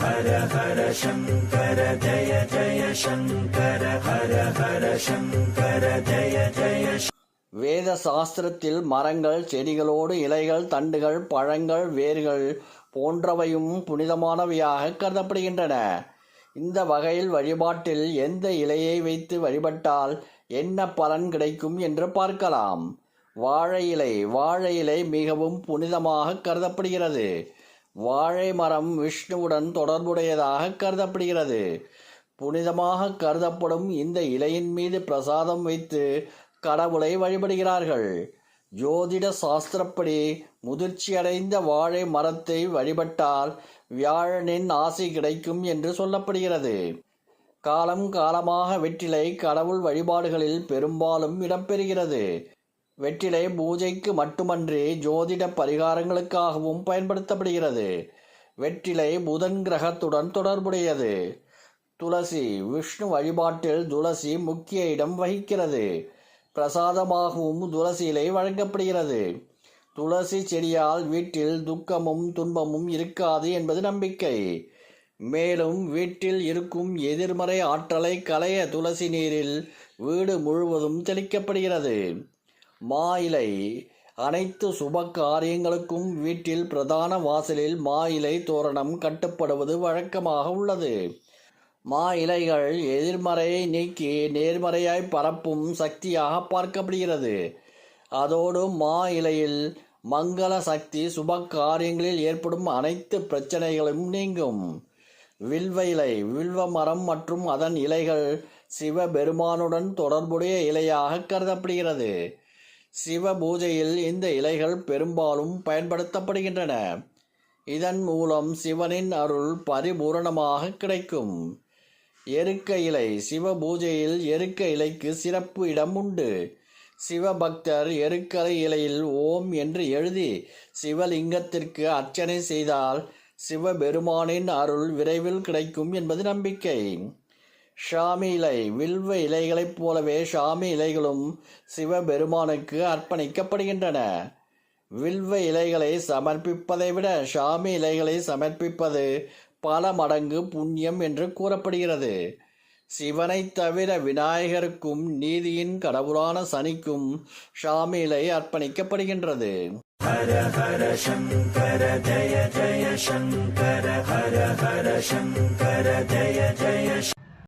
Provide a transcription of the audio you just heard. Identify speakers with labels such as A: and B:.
A: ஹர ஹர சங்கர ஜய ஜய சங்கர ஹர ஹர சங்கர ஜய ஜய. வேத சாஸ்திரத்தில் மரங்கள், செடிகளோடு இலைகள், தண்டுகள், பழங்கள், வேர்கள் போன்றவையும் புனிதமானவையாக கருதப்படுகின்றன. இந்த வகையில் வழிபாட்டில் எந்த இலையை வைத்து வழிபட்டால் என்ன பலன் கிடைக்கும் என்று பார்க்கலாம். வாழை இலை மிகவும் புனிதமாக கருதப்படுகிறது. வாழை மரம் விஷ்ணுவுடன் தொடர்புடையதாக கருதப்படுகிறது. புனிதமாக கருதப்படும் இந்த இலையின் மீது பிரசாதம் வைத்து கடவுளை வழிபடுகிறார்கள். ஜோதிட சாஸ்திரப்படி முதிர்ச்சியடைந்த வாழை மரத்தை வழிபட்டால் வியாழனின் ஆசி கிடைக்கும் என்று சொல்லப்படுகிறது. காலம் காலமாக வெற்றிலை கடவுள் வழிபாடுகளில் பெரும்பாலும் இடம்பெறுகிறது. வெற்றிலை பூஜைக்கு மட்டுமன்றி ஜோதிட பரிகாரங்களுக்காகவும் பயன்படுத்தப்படுகிறது. வெற்றிலை புதன் கிரகத்துடன் தொடர்புடையது. துளசி விஷ்ணு வழிபாட்டில் துளசி முக்கிய இடம் வகிக்கிறது. பிரசாதமாகவும் துளசி இலை வழங்கப்படுகிறது. துளசி செடியால் வீட்டில் துக்கமும் துன்பமும் இருக்காது என்பது நம்பிக்கை. மேலும் வீட்டில் இருக்கும் எதிர்மறை ஆற்றலை களைய துளசி நீரில் வீடு முழுவதும் தெளிக்கப்படுகிறது. மா இலை அனைத்து சுப காரியங்களுக்கும் வீட்டில் பிரதான வாசலில் மா இலை தோரணம் கட்டப்படுவது வழக்கமாக உள்ளது. மா இலைகள் எதிர்மறையை நீக்கி நேர்மறையாய் பரப்பும் சக்தியாக பார்க்கப்படுகிறது. அதோடு மா இலையில் மங்கள சக்தி சுப காரியங்களில் ஏற்படும் அனைத்து பிரச்சனைகளும் நீங்கும். வில்வ இலை வில்வ மரம் மற்றும் அதன் இலைகள் சிவபெருமானுடன் தொடர்புடைய இலையாக கருதப்படுகிறது. சிவ பூஜையில் இந்த இலைகள் பெரும்பாலும் பயன்படுத்தப்படுகின்றன. இதன் மூலம் சிவனின் அருள் பரிபூரணமாக கிடைக்கும். எருக்க இலை சிவ பூஜையில் எருக்க இலைக்கு சிறப்பு இடம் உண்டு. சிவபக்தர் எருக்கலை இலையில் ஓம் என்று எழுதி சிவலிங்கத்திற்கு அர்ச்சனை செய்தால் சிவபெருமானின் அருள் விரைவில் கிடைக்கும் என்பது நம்பிக்கை. ஷாமி இலை வில்வ இலைகளைப் போலவே ஷாமி இலைகளும் சிவபெருமானுக்கு அர்ப்பணிக்கப்படுகின்றன. வில்வ இலைகளை சமர்ப்பிப்பதை விட ஷாமி இலைகளை சமர்ப்பிப்பது பல மடங்கு புண்ணியம் என்று கூறப்படுகிறது. சிவனை தவிர விநாயகருக்கும் நீதியின் கடவுளான சனிக்கும் ஷாமி இலை அர்ப்பணிக்கப்படுகின்றது. ஹர ஹர சங்கர ஜய ஜய சங்கர ஹர ஹர சங்கர ஜய ஜய.